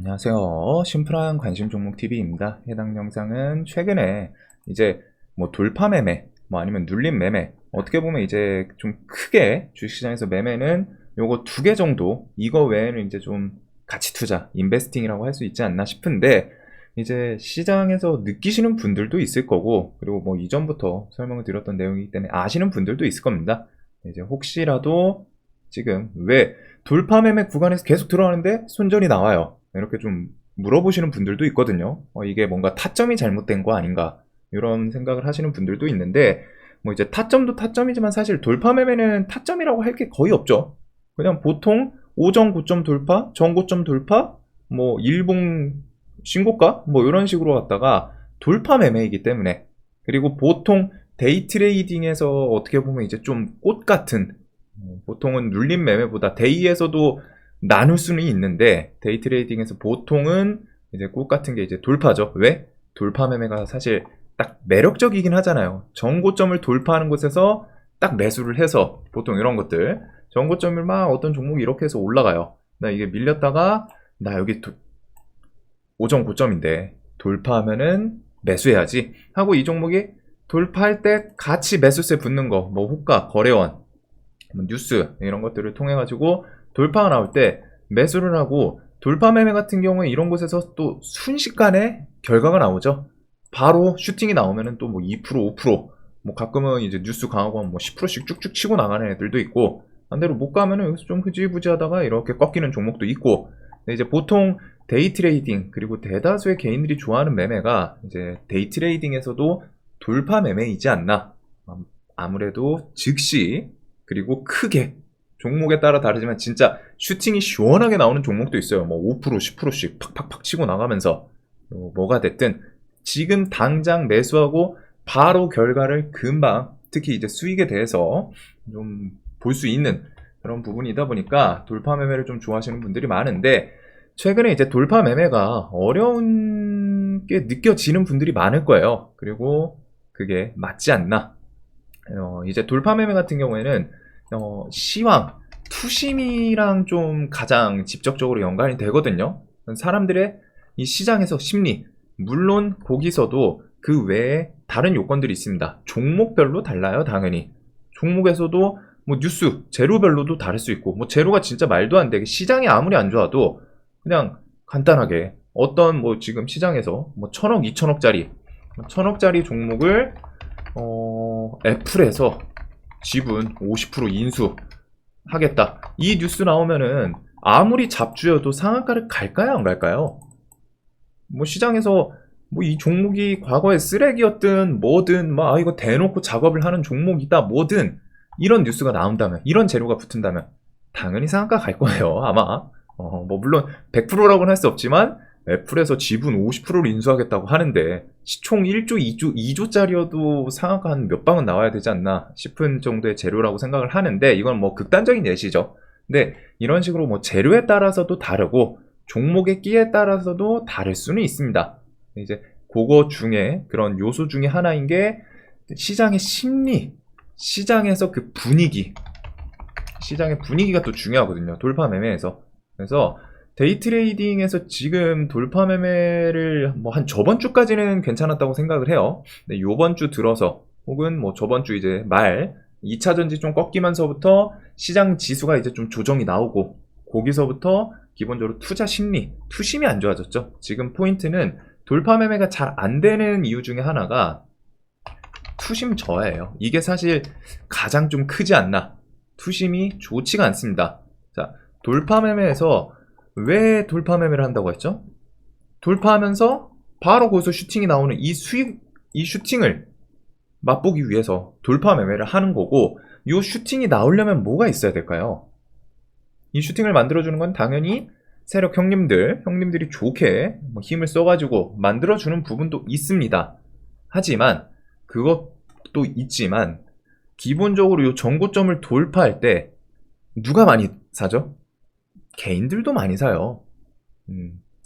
안녕하세요. 심플한 관심 종목 TV입니다. 해당 영상은 최근에 이제 뭐 돌파 매매, 뭐 아니면 눌림 매매, 어떻게 보면 이제 좀 크게 주식시장에서 매매는 요거 2개 정도, 이거 외에는 이제 좀 가치 투자, 인베스팅이라고 할 수 있지 않나 싶은데, 이제 시장에서 느끼시는 분들도 있을 거고, 그리고 뭐 이전부터 설명을 드렸던 내용이기 때문에 아시는 분들도 있을 겁니다. 이제 혹시라도 지금 왜 돌파 매매 구간에서 계속 들어가는데 손절이 나와요, 이렇게 좀 물어보시는 분들도 있거든요. 이게 뭔가 타점이 잘못된 거 아닌가, 이런 생각을 하시는 분들도 있는데, 뭐 이제 타점도 타점이지만 사실 돌파 매매는 타점이라고 할 게 거의 없죠. 그냥 보통 오전 고점 돌파, 전고점 돌파, 뭐 일봉 신고가, 뭐 이런 식으로 갔다가 돌파 매매이기 때문에, 그리고 보통 데이 트레이딩에서 어떻게 보면 이제 좀 꽃 같은, 보통은 눌림 매매보다 데이에서도 나눌 수는 있는데, 데이 트레이딩에서 보통은 이제 꽃 같은 게 이제 돌파죠. 왜? 돌파 매매가 사실 딱 매력적이긴 하잖아요. 정고점을 돌파하는 곳에서 딱 매수를 해서, 보통 이런 것들 정고점을 막 어떤 종목이 이렇게 해서 올라가요. 나 이게 밀렸다가 나 여기 오전 고점인데 돌파하면은 매수해야지 하고, 이 종목이 돌파할 때 같이 매수세 붙는 거, 뭐 호가, 거래원, 뭐 뉴스 이런 것들을 통해 가지고 돌파가 나올 때 매수를 하고, 돌파 매매 같은 경우에 이런 곳에서 또 순식간에 결과가 나오죠. 바로 슈팅이 나오면은 또 뭐 2%, 5%, 뭐 가끔은 이제 뉴스 강하고 하면 뭐 10%씩 쭉쭉 치고 나가는 애들도 있고, 반대로 못 가면은 여기서 좀 흐지부지 하다가 이렇게 꺾이는 종목도 있고. 근데 이제 보통 데이 트레이딩, 그리고 대다수의 개인들이 좋아하는 매매가 이제 데이 트레이딩에서도 돌파 매매이지 않나. 아무래도 즉시, 그리고 크게, 종목에 따라 다르지만 진짜 슈팅이 시원하게 나오는 종목도 있어요. 뭐 5%, 10%씩 팍팍팍 치고 나가면서, 뭐가 됐든 지금 당장 매수하고 바로 결과를 금방, 특히 이제 수익에 대해서 좀 볼 수 있는 그런 부분이다 보니까 돌파 매매를 좀 좋아하시는 분들이 많은데, 최근에 이제 돌파 매매가 어려운 게 느껴지는 분들이 많을 거예요. 그리고 그게 맞지 않나. 이제 돌파 매매 같은 경우에는 시황, 투심이랑 좀 가장 직접적으로 연관이 되거든요. 사람들의 이 시장에서 심리, 물론 거기서도 그 외에 다른 요건들이 있습니다. 종목별로 달라요, 당연히. 종목에서도 뭐 뉴스, 재료별로도 다를 수 있고, 뭐 재료가 진짜 말도 안 되게 시장이 아무리 안 좋아도 그냥 간단하게 어떤 뭐 지금 시장에서 뭐 1000억, 2000억짜리, 1000억짜리 종목을 애플에서 지분 50% 인수 하겠다, 이 뉴스 나오면은 아무리 잡주여도 상한가를 갈까요, 안 갈까요? 뭐 시장에서 뭐 이 종목이 과거에 쓰레기였든 뭐든, 막 이거 대놓고 작업을 하는 종목이다 뭐든, 이런 뉴스가 나온다면, 이런 재료가 붙은다면 당연히 상한가 갈 거예요, 아마. 뭐 물론 100%라고는 할 수 없지만 애플에서 지분 50%를 인수하겠다고 하는데 시총 1조, 2조, 2조짜리여도 상한가 한 몇 방은 나와야 되지 않나 싶은 정도의 재료라고 생각을 하는데, 이건 뭐 극단적인 예시죠. 근데 이런 식으로 뭐 재료에 따라서도 다르고 종목의 끼에 따라서도 다를 수는 있습니다. 이제 그거 중에, 그런 요소 중에 하나인 게 시장의 심리, 시장에서 그 분위기, 시장의 분위기가 또 중요하거든요, 돌파 매매에서. 그래서 데이 트레이딩에서 지금 돌파 매매를 뭐 한 저번 주까지는 괜찮았다고 생각을 해요. 근데 요번 주 들어서, 혹은 뭐 저번 주 이제 말 2차 전지 좀 꺾이면서부터 시장 지수가 이제 좀 조정이 나오고, 거기서부터 기본적으로 투자 심리, 투심이 안 좋아졌죠. 지금 포인트는 돌파 매매가 잘 안 되는 이유 중에 하나가 투심 저하예요. 이게 사실 가장 좀 크지 않나. 투심이 좋지가 않습니다. 자, 돌파 매매에서 왜 돌파 매매를 한다고 했죠? 돌파하면서 바로 거기서 슈팅이 나오는 이 수익, 이 슈팅을 맛보기 위해서 돌파 매매를 하는 거고, 이 슈팅이 나오려면 뭐가 있어야 될까요? 이 슈팅을 만들어주는 건 당연히 세력 형님들이 좋게 뭐 힘을 써가지고 만들어주는 부분도 있습니다. 하지만 그것도 있지만, 기본적으로 이 전고점을 돌파할 때 누가 많이 사죠? 개인들도 많이 사요.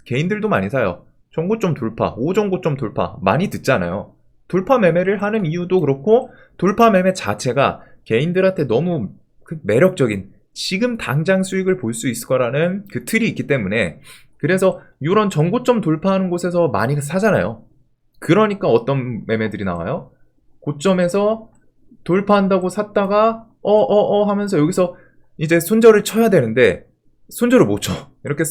개인들도 많이 사요. 전고점 돌파, 오전고점 돌파 많이 듣잖아요. 돌파 매매를 하는 이유도 그렇고, 돌파 매매 자체가 개인들한테 너무 그 매력적인, 지금 당장 수익을 볼 수 있을 거라는 그 틀이 있기 때문에 그래서 이런 정고점 돌파하는 곳에서 많이 사잖아요. 그러니까 어떤 매매들이 나와요? 고점에서 돌파한다고 샀다가 하면서 여기서 이제 손절을 쳐야 되는데 손절을 못 쳐. 이렇게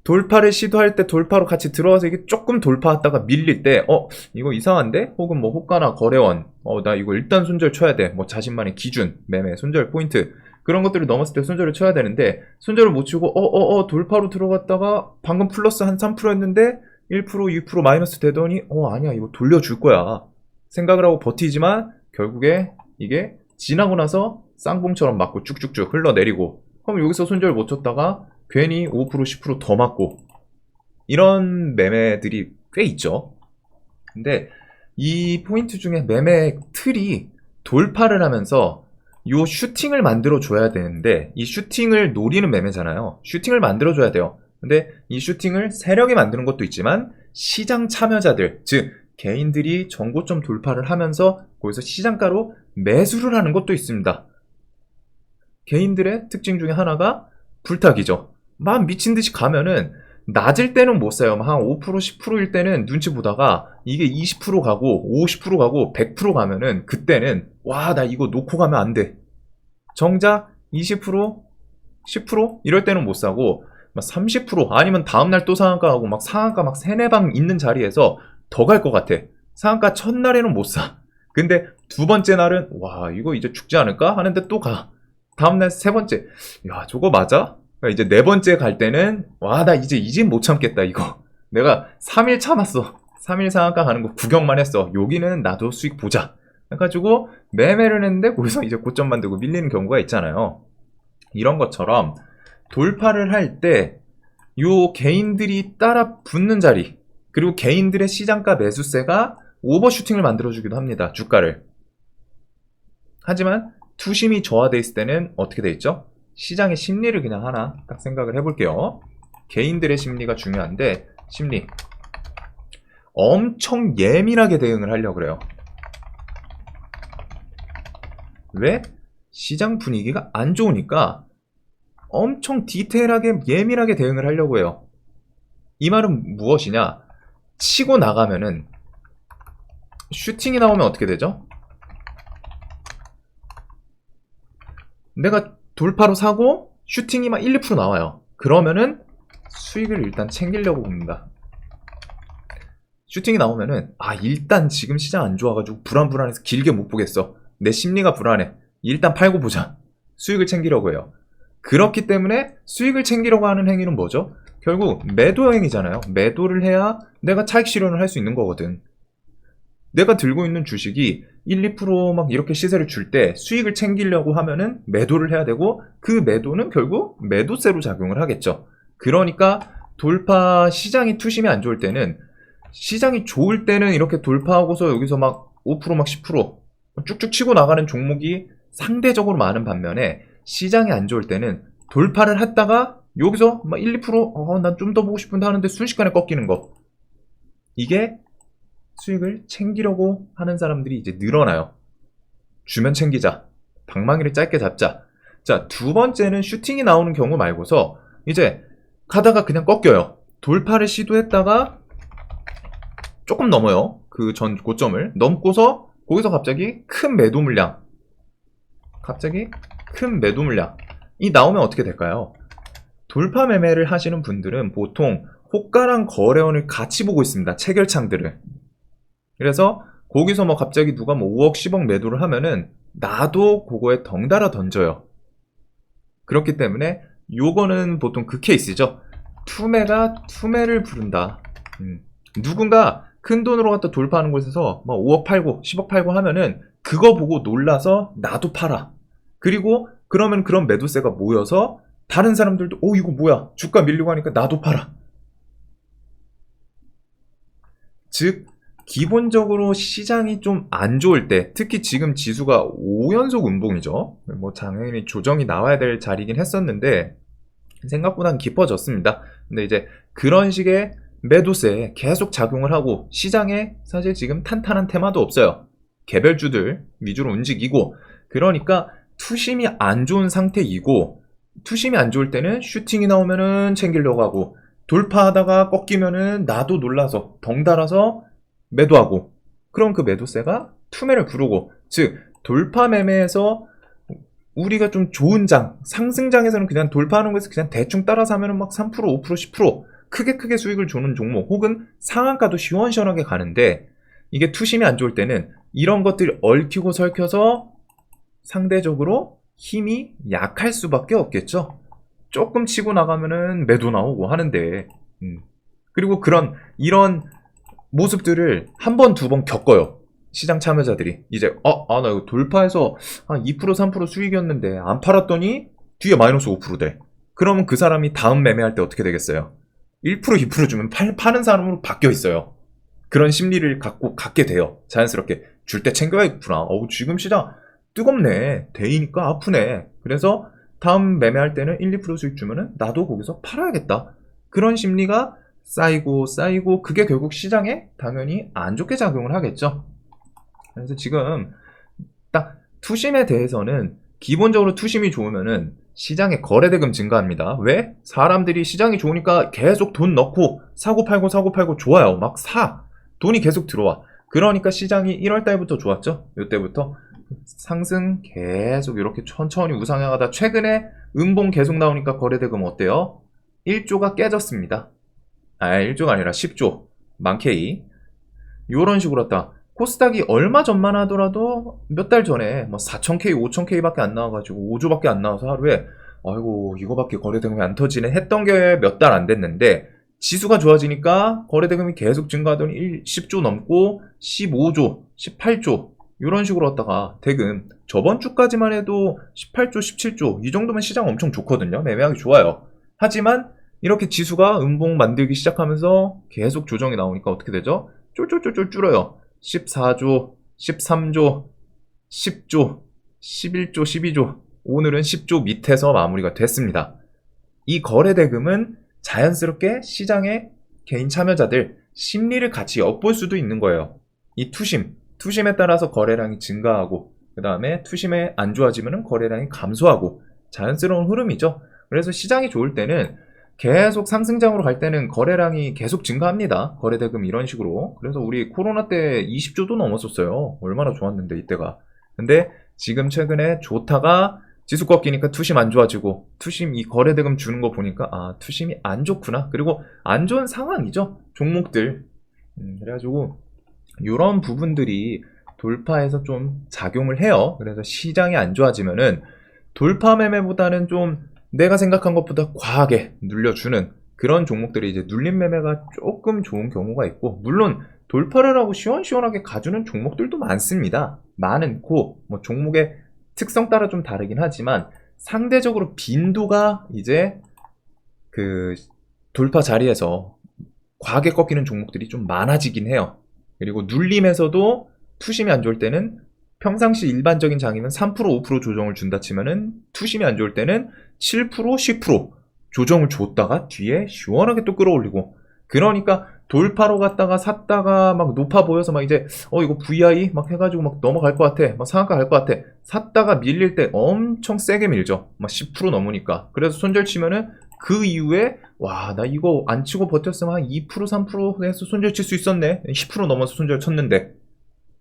돌파를 시도할 때 돌파로 같이 들어와서 이게 조금 돌파했다가 밀릴 때 이거 이상한데? 혹은 뭐 호가나 거래원 나 이거 일단 손절 쳐야 돼. 뭐 자신만의 기준, 매매, 손절 포인트 그런 것들을 넘었을 때 손절을 쳐야 되는데 손절을 못 치고 돌파로 들어갔다가 방금 플러스 한 3%였는데 1%, 2% 마이너스 되더니 아니야 이거 돌려줄 거야 생각을 하고 버티지만 결국에 이게 지나고 나서 쌍봉처럼 맞고 쭉쭉쭉 흘러내리고 그럼 여기서 손절 못 쳤다가 괜히 5%, 10%더 맞고 이런 매매들이 꽤 있죠. 근데 이 포인트 중에 매매 틀이 돌파를 하면서 요 슈팅을 만들어 줘야 되는데 이 슈팅을 노리는 매매잖아요. 슈팅을 만들어 줘야 돼요. 근데 이 슈팅을 세력이 만드는 것도 있지만 시장 참여자들, 즉 개인들이 정고점 돌파를 하면서 거기서 시장가로 매수를 하는 것도 있습니다. 개인들의 특징 중에 하나가 불타기죠. 막 미친듯이 가면은 낮을 때는 못 사요. 한 5%, 10%일 때는 눈치 보다가 이게 20% 가고 50% 가고 100% 가면은 그때는 와, 나 이거 놓고 가면 안 돼. 정작 20%, 10% 이럴 때는 못 사고 막 30% 아니면 다음날 또 상한가 하고 막 상한가 막 3, 4방 있는 자리에서 더 갈 것 같아. 상한가 첫날에는 못 사. 근데 두 번째 날은 와, 이거 이제 죽지 않을까? 하는데 또 가. 다음날 세 번째. 야, 저거 맞아? 이제 네 번째 갈 때는 와, 나 이제 못 참겠다 이거. 내가 3일 참았어. 3일 상한가 가는 거 구경만 했어. 여기는 나도 수익 보자. 해가지고 매매를 했는데 거기서 이제 고점 만들고 밀리는 경우가 있잖아요. 이런 것처럼 돌파를 할 때 요 개인들이 따라 붙는 자리 그리고 개인들의 시장가 매수세가 오버슈팅을 만들어주기도 합니다. 주가를. 하지만 투심이 저하돼 있을 때는 어떻게 돼 있죠? 시장의 심리를 그냥 하나 딱 생각을 해볼게요. 개인들의 심리가 중요한데 심리 엄청 예민하게 대응을 하려고 그래요. 왜? 시장 분위기가 안 좋으니까 엄청 디테일하게 예민하게 대응을 하려고 해요. 이 말은 무엇이냐? 치고 나가면은 슈팅이 나오면 어떻게 되죠? 내가 돌파로 사고 슈팅이 막 1, 2% 나와요. 그러면은 수익을 일단 챙기려고 봅니다. 슈팅이 나오면은 일단 지금 시장 안 좋아가지고 불안해서 길게 못 보겠어. 내 심리가 불안해. 일단 팔고 보자. 수익을 챙기려고 해요. 그렇기 때문에 수익을 챙기려고 하는 행위는 뭐죠? 결국 매도 행위잖아요. 매도를 해야 내가 차익 실현을 할 수 있는 거거든. 내가 들고 있는 주식이 1, 2% 이렇게 시세를 줄 때 수익을 챙기려고 하면은 매도를 해야 되고 그 매도는 결국 매도세로 작용을 하겠죠. 그러니까 돌파 시장이 투심이 안 좋을 때는 시장이 좋을 때는 이렇게 돌파하고서 여기서 막 5% 10% 쭉쭉 치고 나가는 종목이 상대적으로 많은 반면에 시장이 안 좋을 때는 돌파를 했다가 여기서 막 1, 2% 난 좀 더 보고 싶은데 하는데 순식간에 꺾이는 거. 이게 수익을 챙기려고 하는 사람들이 이제 늘어나요. 주면 챙기자. 방망이를 짧게 잡자. 자, 두 번째는 슈팅이 나오는 경우 말고서 이제 가다가 그냥 꺾여요. 돌파를 시도했다가 조금 넘어요. 그 전 고점을 넘고서 거기서 갑자기 큰 매도 물량이 나오면 어떻게 될까요? 돌파 매매를 하시는 분들은 보통 호가랑 거래원을 같이 보고 있습니다. 체결창들을. 그래서 거기서 뭐 갑자기 누가 뭐 5억, 10억 매도를 하면은 나도 그거에 덩달아 던져요. 그렇기 때문에 요거는 보통 그 케이스죠. 투매가 투매를 부른다. 누군가 큰 돈으로 갖다 돌파하는 곳에서 뭐 5억 팔고 10억 팔고 하면은 그거 보고 놀라서 나도 팔아. 그리고 그러면 그런 매도세가 모여서 다른 사람들도 이거 뭐야 주가 밀리고 하니까 나도 팔아. 즉 기본적으로 시장이 좀 안 좋을 때, 특히 지금 지수가 5연속 음봉이죠. 뭐 당연히 조정이 나와야 될 자리긴 했었는데 생각보다는 깊어졌습니다. 근데 이제 그런 식의 매도세에 계속 작용을 하고 시장에 사실 지금 탄탄한 테마도 없어요. 개별주들 위주로 움직이고 그러니까 투심이 안 좋은 상태이고 투심이 안 좋을 때는 슈팅이 나오면은 챙기려고 하고 돌파하다가 꺾이면은 나도 놀라서 덩달아서 매도하고, 그럼 그 매도세가 투매를 부르고, 즉 돌파 매매에서 우리가 좀 좋은 장, 상승장에서는 그냥 돌파하는 거에서 그냥 대충 따라서 하면은 막 3%, 5%, 10% 크게 수익을 주는 종목, 혹은 상한가도 시원시원하게 가는데, 이게 투심이 안 좋을 때는 이런 것들이 얽히고 설켜서 상대적으로 힘이 약할 수밖에 없겠죠. 조금 치고 나가면은 매도 나오고 하는데, 그리고 이런 모습들을 한 번, 두 번 겪어요. 시장 참여자들이. 이제, 나 이거 돌파해서 한 2%, 3% 수익이었는데, 안 팔았더니, 뒤에 마이너스 5% 돼. 그러면 그 사람이 다음 매매할 때 어떻게 되겠어요? 1%, 2% 주면 파는 사람으로 바뀌어 있어요. 그런 심리를 갖게 돼요. 자연스럽게. 줄 때 챙겨야겠구나. 지금 시장 뜨겁네. 대이니까 아프네. 그래서 다음 매매할 때는 1, 2% 수익 주면은 나도 거기서 팔아야겠다. 그런 심리가 쌓이고 그게 결국 시장에 당연히 안 좋게 작용을 하겠죠. 그래서 지금 딱 투심에 대해서는 기본적으로 투심이 좋으면은 시장의 거래대금 증가합니다. 왜? 사람들이 시장이 좋으니까 계속 돈 넣고 사고 팔고 좋아요. 막 사. 돈이 계속 들어와. 그러니까 시장이 1월 달부터 좋았죠. 이때부터 상승 계속 이렇게 천천히 우상향하다 최근에 음봉 계속 나오니까 거래대금 어때요? 1조가 깨졌습니다. 1조가 아니라 10조. 많게이. 요런 식으로 했다. 코스닥이 얼마 전만 하더라도 몇 달 전에 뭐 4,000K, 5,000K 밖에 안 나와가지고 5조밖에 안 나와서 하루에 아이고 이거밖에 거래대금이 안 터지네 했던 게 몇 달 안 됐는데, 지수가 좋아지니까 거래대금이 계속 증가하더니 10조 넘고 15조, 18조 이런 식으로 왔다가 대금 저번 주까지만 해도 18조, 17조 이 정도면 시장 엄청 좋거든요. 매매하기 좋아요. 하지만 이렇게 지수가 음봉 만들기 시작하면서 계속 조정이 나오니까 어떻게 되죠? 쫄쫄쫄쫄 줄어요. 14조, 13조, 10조, 11조, 12조. 오늘은 10조 밑에서 마무리가 됐습니다. 이 거래대금은 자연스럽게 시장의 개인 참여자들 심리를 같이 엿볼 수도 있는 거예요. 이 투심에 따라서 거래량이 증가하고, 그 다음에 투심에 안 좋아지면 거래량이 감소하고, 자연스러운 흐름이죠. 그래서 시장이 좋을 때는 계속 상승장으로 갈 때는 거래량이 계속 증가합니다. 거래대금 이런 식으로. 그래서 우리 코로나 때 20조도 넘었었어요. 얼마나 좋았는데 이때가. 근데 지금 최근에 좋다가 지수 꺾이니까 투심 안 좋아지고, 투심 이 거래대금 주는 거 보니까 투심이 안 좋구나. 그리고 안 좋은 상황이죠. 종목들. 그래가지고 이런 부분들이 돌파해서 좀 작용을 해요. 그래서 시장이 안 좋아지면은 돌파 매매보다는 좀 내가 생각한 것보다 과하게 눌려주는 그런 종목들이 이제 눌림 매매가 조금 좋은 경우가 있고, 물론 돌파를 하고 시원시원하게 가주는 종목들도 많습니다. 많고 뭐 종목의 특성 따라 좀 다르긴 하지만 상대적으로 빈도가 이제 그 돌파 자리에서 과하게 꺾이는 종목들이 좀 많아지긴 해요. 그리고 눌림에서도 투심이 안 좋을 때는 평상시 일반적인 장이면 3%, 5% 조정을 준다 치면은 투심이 안 좋을 때는 7%, 10% 조정을 줬다가 뒤에 시원하게 또 끌어올리고, 그러니까 돌파로 갔다가 샀다가 막 높아 보여서 막 이제 이거 VI 막 해가지고 막 넘어갈 것 같아, 막 상한가 갈 것 같아, 샀다가 밀릴 때 엄청 세게 밀죠. 막 10% 넘으니까. 그래서 손절 치면은 그 이후에 나 이거 안 치고 버텼으면 한 2%, 3% 해서 손절 칠 수 있었네. 10% 넘어서 손절 쳤는데.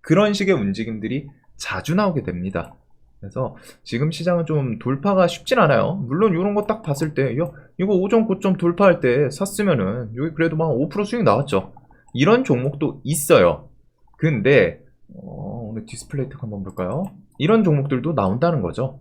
그런 식의 움직임들이 자주 나오게 됩니다. 그래서 지금 시장은 좀 돌파가 쉽진 않아요. 물론 이런 거 딱 봤을 때 이거 5점, 9점 돌파할 때 샀으면은 여기 그래도 막 5% 수익 나왔죠. 이런 종목도 있어요. 근데 오늘 디스플레이 텍 한번 볼까요? 이런 종목들도 나온다는 거죠.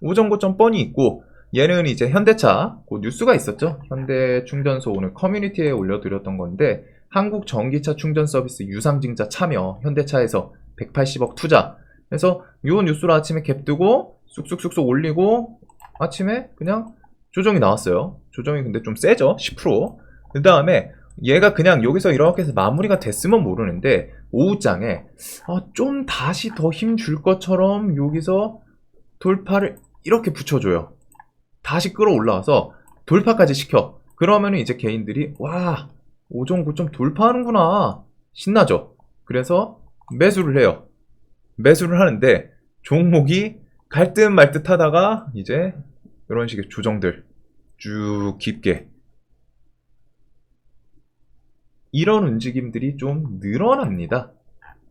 5점, 9점 뻔히 있고, 얘는 이제 현대차, 그 뉴스가 있었죠. 현대충전소 오늘 커뮤니티에 올려드렸던 건데, 한국 전기차 충전 서비스 유상증자 참여, 현대차에서 180억 투자. 그래서 요 뉴스로 아침에 갭 뜨고 쑥쑥쑥쑥 올리고 아침에 그냥 조정이 나왔어요. 조정이 근데 좀 세죠. 10%. 그 다음에 얘가 그냥 여기서 이렇게 해서 마무리가 됐으면 모르는데, 오후장에 좀 다시 더 힘 줄 것처럼 여기서 돌파를 이렇게 붙여줘요. 다시 끌어올라와서 돌파까지 시켜. 그러면 이제 개인들이 5점, 9점 돌파하는구나. 신나죠? 그래서 매수를 해요. 매수를 하는데 종목이 갈 듯 말 듯 하다가 이제 이런 식의 조정들 쭉 깊게 이런 움직임들이 좀 늘어납니다.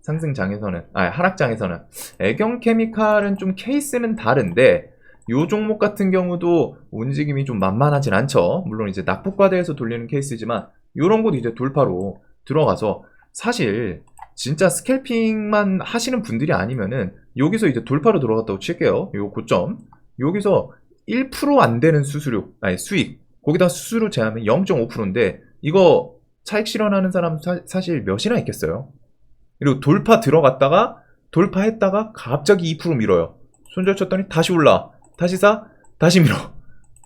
상승장에서는, 하락장에서는. 애경케미칼은 좀 케이스는 다른데, 요 종목 같은 경우도 움직임이 좀 만만하진 않죠. 물론 이제 낙폭과대에서 돌리는 케이스지만, 요런 곳 이제 돌파로 들어가서, 사실, 진짜 스캘핑만 하시는 분들이 아니면은, 여기서 이제 돌파로 들어갔다고 칠게요. 요 고점. 여기서 1%안 되는 수익. 거기다 수수료 제하면 0.5%인데, 이거 차익 실현하는 사람 사실 몇이나 있겠어요? 그리고 돌파 들어갔다가 돌파했다가 갑자기 2% 밀어요. 손절 쳤더니 다시 올라. 다시 사. 다시 밀어.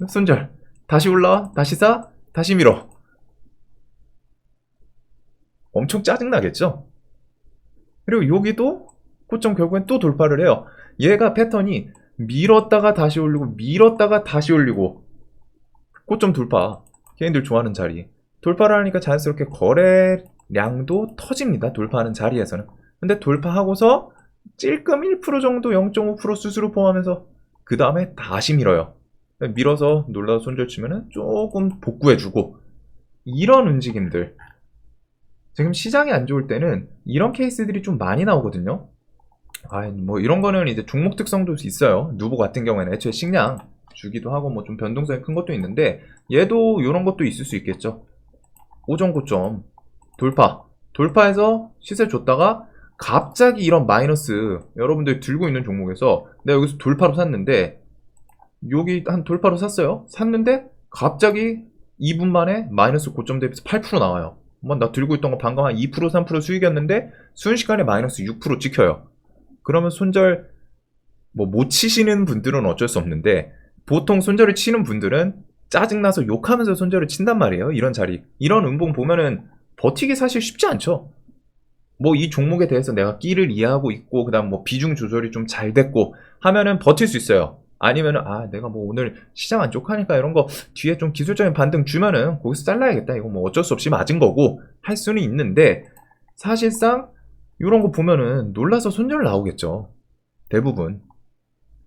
손절. 다시 올라. 다시 사. 다시 밀어. 엄청 짜증나겠죠? 그리고 여기도 고점 결국엔 또 돌파를 해요. 얘가 패턴이 밀었다가 다시 올리고 밀었다가 다시 올리고 고점 돌파. 개인들 좋아하는 자리. 돌파를 하니까 자연스럽게 거래량도 터집니다. 돌파하는 자리에서는. 근데 돌파하고서 찔끔 1% 정도 0.5% 수수료 포함해서 그 다음에 다시 밀어요. 밀어서 놀라서 손절 치면은 조금 복구해주고 이런 움직임들. 지금 시장이 안 좋을 때는 이런 케이스들이 좀 많이 나오거든요. 뭐 이런 거는 이제 종목 특성도 있어요. 누보 같은 경우에는 애초에 식량 주기도 하고 뭐 좀 변동성이 큰 것도 있는데 얘도 이런 것도 있을 수 있겠죠. 오전 고점 돌파해서 시세 줬다가 갑자기 이런 마이너스 여러분들이 들고 있는 종목에서 내가 여기서 돌파로 샀는데 여기 한 돌파로 샀는데 갑자기 2분 만에 마이너스 고점 대비해서 8% 나와요. 나 들고 있던 거 방금 한 2% 3% 수익이었는데 순식간에 마이너스 6% 찍혀요. 그러면 손절 못 치시는 분들은 어쩔 수 없는데 보통 손절을 치는 분들은 짜증나서 욕하면서 손절을 친단 말이에요. 이런 자리. 이런 음봉 보면은 버티기 사실 쉽지 않죠. 이 종목에 대해서 내가 끼를 이해하고 있고 그다음 비중 조절이 좀 잘 됐고 하면은 버틸 수 있어요. 아니면은 내가 오늘 시장 안 좋하니까 이런 거 뒤에 좀 기술적인 반등 주면은 거기서 잘라야겠다. 이거 어쩔 수 없이 맞은 거고 할 수는 있는데 사실상 이런 거 보면은 놀라서 손절 나오겠죠. 대부분.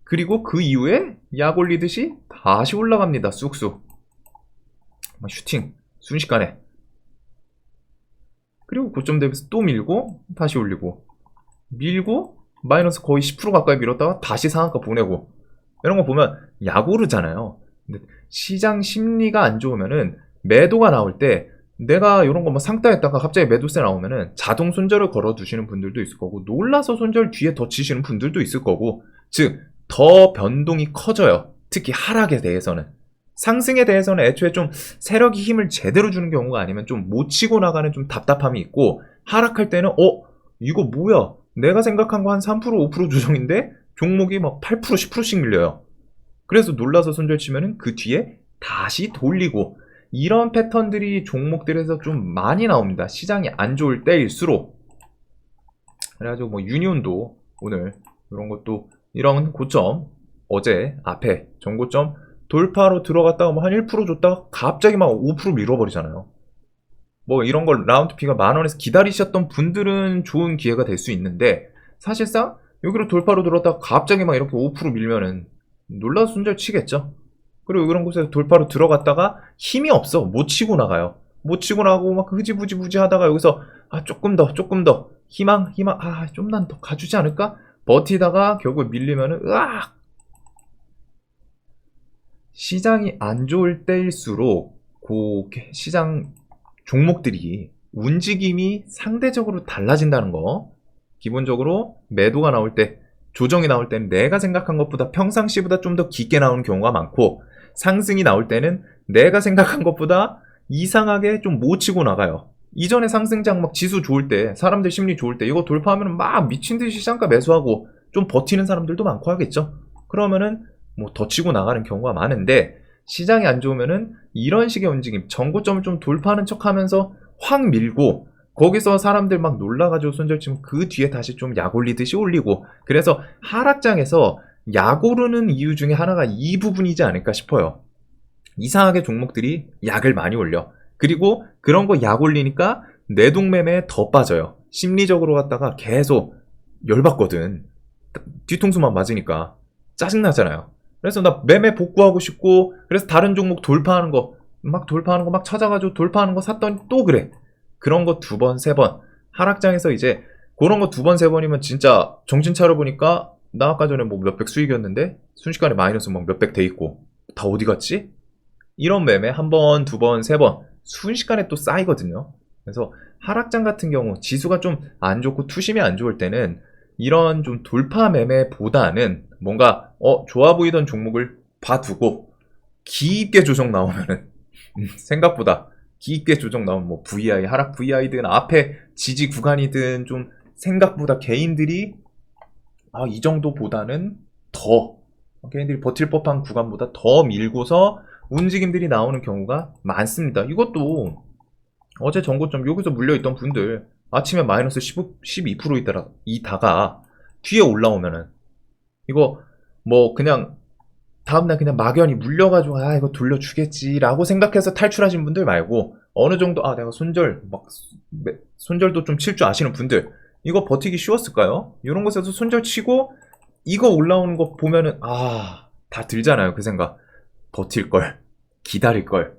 그리고 그 이후에 약 올리듯이 다시 올라갑니다. 쑥쑥. 슈팅. 순식간에. 그리고 고점 대비해서 또 밀고 다시 올리고 밀고 마이너스 거의 10% 가까이 밀었다가 다시 상한가 보내고 이런 거 보면 약 오르잖아요. 근데 시장 심리가 안 좋으면은 매도가 나올 때 내가 이런 거 상따했다가 갑자기 매도세 나오면은 자동 손절을 걸어 두시는 분들도 있을 거고 놀라서 손절 뒤에 더 치시는 분들도 있을 거고 즉 더 변동이 커져요. 특히 하락에 대해서는. 상승에 대해서는 애초에 좀 세력이 힘을 제대로 주는 경우가 아니면 좀 못 치고 나가는 좀 답답함이 있고 하락할 때는 이거 뭐야? 내가 생각한 거 한 3% 5% 조정인데 종목이 8% 10%씩 밀려요. 그래서 놀라서 손절 치면은 그 뒤에 다시 돌리고 이런 패턴들이 종목들에서 좀 많이 나옵니다. 시장이 안 좋을 때일수록. 그래가지고 유니온도 오늘 이런 것도 이런 고점 어제 앞에 전고점 돌파로 들어갔다가 한 1% 줬다가 갑자기 5% 밀어버리잖아요. 이런 걸 라운드피가 10,000원에서 기다리셨던 분들은 좋은 기회가 될 수 있는데 사실상 여기로 돌파로 들어갔다가 갑자기 이렇게 5% 밀면은 놀라서 손절 치겠죠. 그리고 이런 곳에 돌파로 들어갔다가 힘이 없어. 못 치고 나가요. 못 치고 나가고 흐지부지 하다가 여기서 조금 더 희망 좀만 더 가주지 않을까? 버티다가 결국에 밀리면은 으악! 시장이 안 좋을 때일수록 시장 종목들이 움직임이 상대적으로 달라진다는 거. 기본적으로 매도가 나올 때, 조정이 나올 때는 내가 생각한 것보다 평상시보다 좀 더 깊게 나오는 경우가 많고 상승이 나올 때는 내가 생각한 것보다 이상하게 좀 못 치고 나가요. 이전에 상승장 지수 좋을 때, 사람들 심리 좋을 때 이거 돌파하면 미친듯이 시장가 매수하고 좀 버티는 사람들도 많고 하겠죠. 그러면은 더 치고 나가는 경우가 많은데 시장이 안 좋으면은 이런 식의 움직임, 전고점을 좀 돌파하는 척 하면서 확 밀고 거기서 사람들 놀라가지고 손절치면 그 뒤에 다시 좀 약 올리듯이 올리고 그래서 하락장에서 약 오르는 이유 중에 하나가 이 부분이지 않을까 싶어요. 이상하게 종목들이 약을 많이 올려. 그리고 그런 거 약 올리니까 내동매매에 더 빠져요. 심리적으로 갔다가 계속 열받거든. 뒤통수만 맞으니까 짜증나잖아요. 그래서 나 매매 복구하고 싶고 그래서 다른 종목 돌파하는 거 막 찾아가지고 돌파하는 거 샀더니 또 그래. 그런 거 2번, 3번. 하락장에서 이제 그런 거 2번, 3번이면 진짜 정신 차려보니까 나 아까 전에 뭐 몇백 수익이었는데 순식간에 마이너스 뭐 몇백 돼 있고 다 어디 갔지? 이런 매매 한 번, 2번, 3번 순식간에 또 쌓이거든요. 그래서 하락장 같은 경우 지수가 좀 안 좋고 투심이 안 좋을 때는 이런 좀 돌파 매매보다는 뭔가 좋아 보이던 종목을 봐두고 깊게 조정 나오면은 생각보다 깊게 조정 나오면 뭐 VI 하락 VI든 앞에 지지 구간이든 좀 생각보다 개인들이 이 정도보다는 더 개인들이 버틸 법한 구간보다 더 밀고서 움직임들이 나오는 경우가 많습니다. 이것도 어제 전고점 여기서 물려있던 분들 아침에 마이너스 12% 이다가 뒤에 올라오면은 이거 뭐 그냥 다음날 그냥 막연히 물려가지고 이거 돌려주겠지라고 생각해서 탈출하신 분들 말고 어느 정도 내가 손절도 좀 칠 줄 아시는 분들 이거 버티기 쉬웠을까요? 이런 곳에서 손절 치고 이거 올라오는 거 보면은 다 들잖아요. 그 생각. 버틸 걸, 기다릴 걸.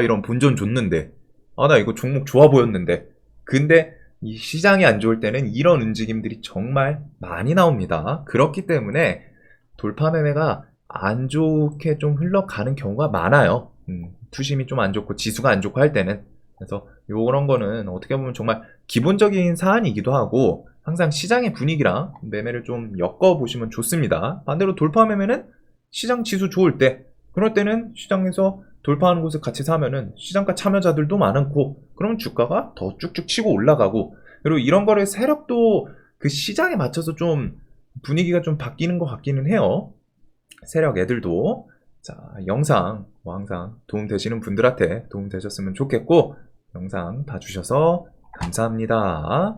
이런 본전 줬는데 나 이거 종목 좋아 보였는데. 근데 이 시장이 안 좋을 때는 이런 움직임들이 정말 많이 나옵니다. 그렇기 때문에 돌파 매매가 안 좋게 좀 흘러가는 경우가 많아요. 투심이 좀 안 좋고 지수가 안 좋고 할 때는. 그래서 요런 거는 어떻게 보면 정말 기본적인 사안이기도 하고 항상 시장의 분위기랑 매매를 좀 엮어보시면 좋습니다. 반대로 돌파 매매는 시장 지수 좋을 때 그럴 때는 시장에서 돌파하는 곳에 같이 사면은 시장가 참여자들도 많고 그러면 주가가 더 쭉쭉 치고 올라가고 그리고 이런 거를 세력도 그 시장에 맞춰서 좀 분위기가 좀 바뀌는 것 같기는 해요. 세력 애들도. 자, 영상 뭐 항상 도움 되시는 분들한테 도움 되셨으면 좋겠고 영상 봐주셔서 감사합니다.